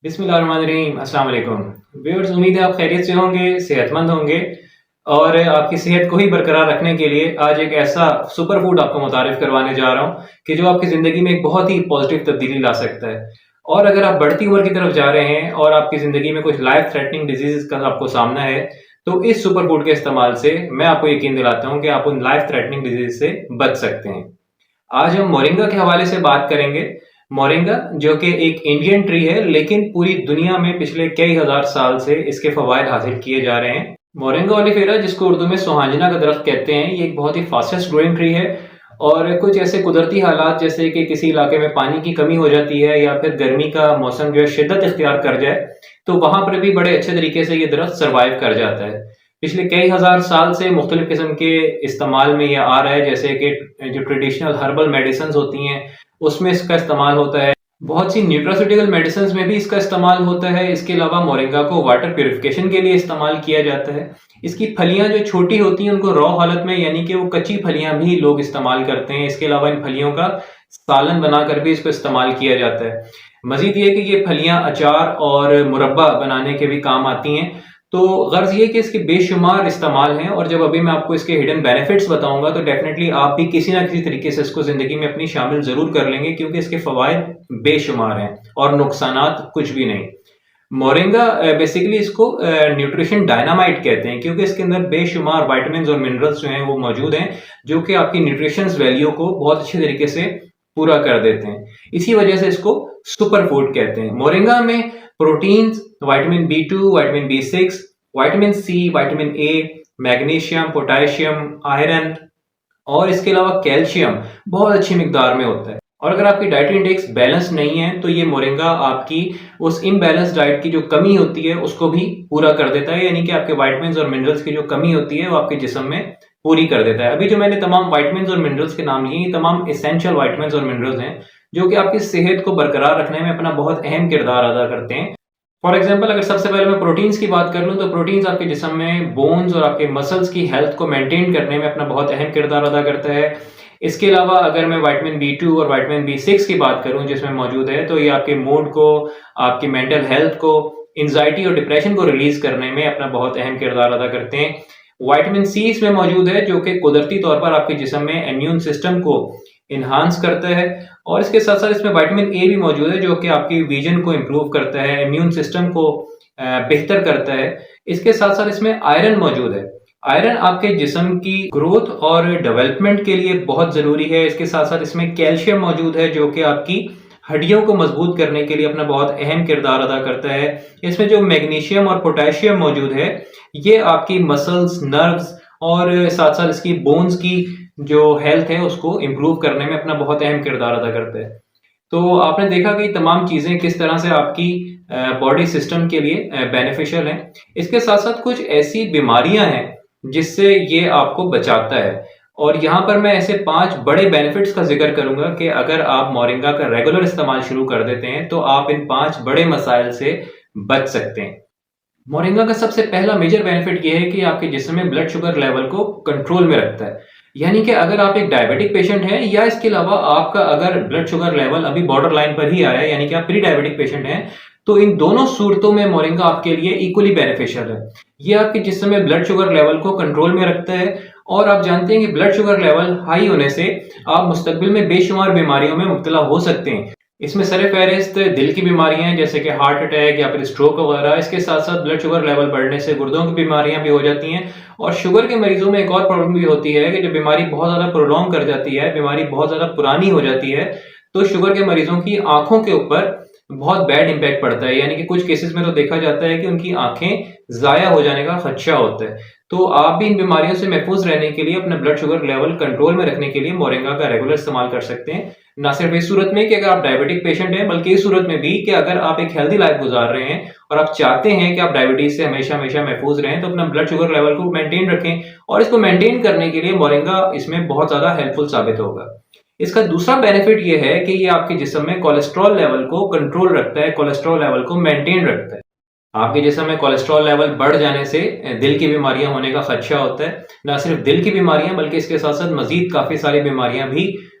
बिस्मिल्लाहिर्रहमानिर्रहीम। अस्सलाम वालेकुम व्यूअर्स, उम्मीद है आप खैरियत से होंगे, सेहतमंद होंगे। और आपकी सेहत को ही बरकरार रखने के लिए आज एक ऐसा सुपर फूड आपको मुतारिफ करवाने जा रहा हूँ कि जो आपकी ज़िंदगी में एक बहुत ही पॉजिटिव तब्दीली ला सकता है। और अगर आप बढ़ती उम्र की तरफ जा रहे हैं और आपकी ज़िंदगी में कुछ लाइफ थ्रेटनिंग डिजीज़ का आपको सामना है, तो इस सुपर फूड के इस्तेमाल से मैं आपको यकीन दिलाता हूँ कि आप उन लाइफ थ्रेटनिंग डिजीज़ से बच सकते हैं। आज हम मोरिंगा के हवाले से बात करेंगे। मोरिंगा जो कि एक इंडियन ट्री है, लेकिन पूरी दुनिया में पिछले कई हजार साल से इसके फवायद हासिल किए जा रहे हैं। मोरिंगा ओलिफेरा, जिसको उर्दू में सुहांजना का दरख्त कहते हैं, ये एक बहुत ही फास्टेस्ट ग्रोइंग ट्री है। और कुछ ऐसे कुदरती हालात जैसे कि किसी इलाके में पानी की कमी हो जाती है या फिर गर्मी का मौसम जो है शिद्दत इख्तियार कर जाए, तो वहां पर भी बड़े अच्छे तरीके से ये दरख्त सर्वाइव कर जाता है। पिछले कई हजार साल से मुख्तलिफ किस्म के इस्तेमाल में ये आ रहा है, जैसे कि जो ट्रेडिशनल हर्बल मेडिसिन होती हैं उसमें इसका इस्तेमाल होता है। बहुत सी न्यूट्रास्यूटिकल मेडिसिन में भी इसका इस्तेमाल होता है। इसके अलावा मोरिंगा को वाटर प्यूरिफिकेशन के लिए इस्तेमाल किया जाता है। इसकी फलियां जो छोटी होती हैं उनको रॉ हालत में, यानी कि वो कच्ची फलियां भी लोग इस्तेमाल करते हैं। इसके अलावा इन फलियों का सालन बनाकर भी इसको इस्तेमाल किया जाता है। मजीद ये कि ये फलियां अचार और मुरब्बा बनाने के भी काम आती हैं। तो गर्ज ये कि इसके बेशुमार इस्तेमाल हैं, और जब अभी मैं आपको इसके हिडन बेनिफिट्स बताऊंगा तो डेफिनेटली आप भी किसी ना किसी तरीके से इसको जिंदगी में अपनी शामिल जरूर कर लेंगे, क्योंकि इसके फवायद बेशुमार हैं और नुकसानात कुछ भी नहीं। मोरिंगा बेसिकली इसको न्यूट्रिशन डायनामाइट कहते हैं, क्योंकि इसके अंदर बेशुमार विटामिन और मिनरल्स जो हैं वो मौजूद हैं, जो कि आपकी न्यूट्रिशंस वैल्यू को बहुत अच्छे तरीके से पूरा कर देते हैं। इसी वजह से इसको सुपर फूड कहते हैं। मोरिंगा में proteins, vitamin B2, vitamin B6, vitamin C, vitamin A, magnesium, potassium, iron और इसके अलावा कैल्शियम बहुत अच्छी मिकदार में होता है। और अगर आपकी डाइटरी इंटेक्स बैलेंस नहीं है तो ये मोरिंगा आपकी उस इम्बैलेंस डाइट की जो कमी होती है उसको भी पूरा कर देता है, यानी कि आपके विटामिन्स और मिनरल्स की जो कमी होती है वो आपके जिस्म में पूरी कर देता है। अभी जो मैंने तमाम विटामिन्स और मिनरल्स के नाम लिए, ये तमाम एसेंशियल विटामिन्स और मिनरल्स हैं जो कि आपकी सेहत को बरकरार रखने में अपना बहुत अहम किरदार अदा करते हैं। फॉर एग्जाम्पल, अगर सबसे पहले मैं प्रोटीन्स की बात कर लूँ तो प्रोटीन्स आपके जिस्म में बोन्स और आपके मसल्स की हेल्थ को मेंटेन करने में अपना बहुत अहम किरदार अदा करता है। इसके अलावा अगर मैं विटामिन B2 और विटामिन B6 की बात करूं जिसमें मौजूद है, तो ये आपके मूड को, आपकी मेंटल हेल्थ को, एंजाइटी और डिप्रेशन को रिलीज करने में अपना बहुत अहम किरदार अदा करते हैं। विटामिन C इसमें मौजूद है जो कि कुदरती तौर पर आपके जिस्म में इम्यून सिस्टम को इन्हांस करता है। और इसके साथ साथ इसमें विटामिन A भी मौजूद है जो कि आपकी विजन को इम्प्रूव करता है, इम्यून सिस्टम को बेहतर करता है। इसके साथ साथ इसमें आयरन मौजूद है। आयरन आपके जिस्म की ग्रोथ और डेवलपमेंट के लिए बहुत जरूरी है। इसके साथ साथ इसमें कैल्शियम मौजूद है जो कि आपकी हड्डियों को मजबूत करने के लिए अपना बहुत अहम किरदार अदा करता है। इसमें जो मैग्नीशियम और पोटेशियम मौजूद है, ये आपकी मसल्स, नर्व्स और साथ साथ इसकी बोन्स की जो हेल्थ है उसको इम्प्रूव करने में अपना बहुत अहम किरदार अदा करता है। तो आपने देखा कि तमाम चीजें किस तरह से आपकी बॉडी सिस्टम के लिए बेनिफिशियल हैं। इसके साथ साथ कुछ ऐसी बीमारियां हैं जिससे ये आपको बचाता है। और यहाँ पर मैं ऐसे 5 बड़े बेनिफिट्स का जिक्र करूंगा कि अगर आप मोरिंगा का रेगुलर इस्तेमाल शुरू कर देते हैं तो आप इन 5 बड़े मसाइल से बच सकते हैं। मोरिंगा का सबसे पहला मेजर बेनिफिट ये है कि आपके जिस्म में ब्लड शुगर लेवल को कंट्रोल में रखता है। यानी कि अगर आप एक डायबिटिक पेशेंट हैं या इसके अलावा आपका अगर ब्लड शुगर लेवल अभी बॉर्डर लाइन पर ही आया है, यानी कि आप प्री डायबिटिक पेशेंट हैं, तो इन दोनों सूरतों में मोरिंगा आपके लिए इक्वली बेनिफिशियल है। ये आपके जिस्म में ब्लड शुगर लेवल को कंट्रोल में रखता है। और आप जानते हैं कि ब्लड शुगर लेवल हाई होने से आप मुस्तकबिल में बेशुमार बीमारियों में मुब्तला हो सकते हैं। इसमें सरफहरिस्त दिल की बीमारियां जैसे कि हार्ट अटैक या फिर स्ट्रोक वगैरह। इसके साथ साथ ब्लड शुगर लेवल बढ़ने से गुर्दों की बीमारियां भी हो जाती हैं। और शुगर के मरीजों में एक और प्रॉब्लम भी होती है कि जब बीमारी बहुत ज्यादा प्रोलॉन्ग कर जाती है, बीमारी बहुत ज्यादा पुरानी हो जाती है, तो शुगर के मरीजों की आंखों के ऊपर बहुत बैड इंपैक्ट पड़ता है। यानी कि कुछ केसेस में तो देखा जाता है कि उनकी आंखें जाया हो जाने का खदशा होता है। तो आप भी इन बीमारियों से महफूज रहने के लिए, अपना ब्लड शुगर लेवल कंट्रोल में रखने के लिए मोरिंगा का रेगुलर इस्तेमाल कर सकते हैं। ना सिर्फ इस सूरत में कि अगर आप डायबिटिक पेशेंट हैं, बल्कि इस सूरत में भी कि अगर आप एक हेल्दी लाइफ गुजार रहे हैं और आप चाहते हैं कि आप डायबिटीज से हमेशा हमेशा महफूज रहें, तो अपना ब्लड शुगर लेवल को मेंटेन रखें। और इसको मेंटेन करने के लिए मोरिंगा इसमें बहुत ज्यादा हेल्पफुल साबित होगा। इसका दूसरा बेनिफिट ये है कि ये आपके जिस्म में कोलेस्ट्रॉल लेवल को कंट्रोल रखता है, कोलेस्ट्रॉल लेवल को मेंटेन रखता है। आपके जिस्म में कोलेस्ट्रॉल लेवल बढ़ जाने से दिल की बीमारियां होने का खदशा होता है। ना सिर्फ दिल की बीमारियां बल्कि इसके साथ साथ मजीद काफी सारी बीमारियां भी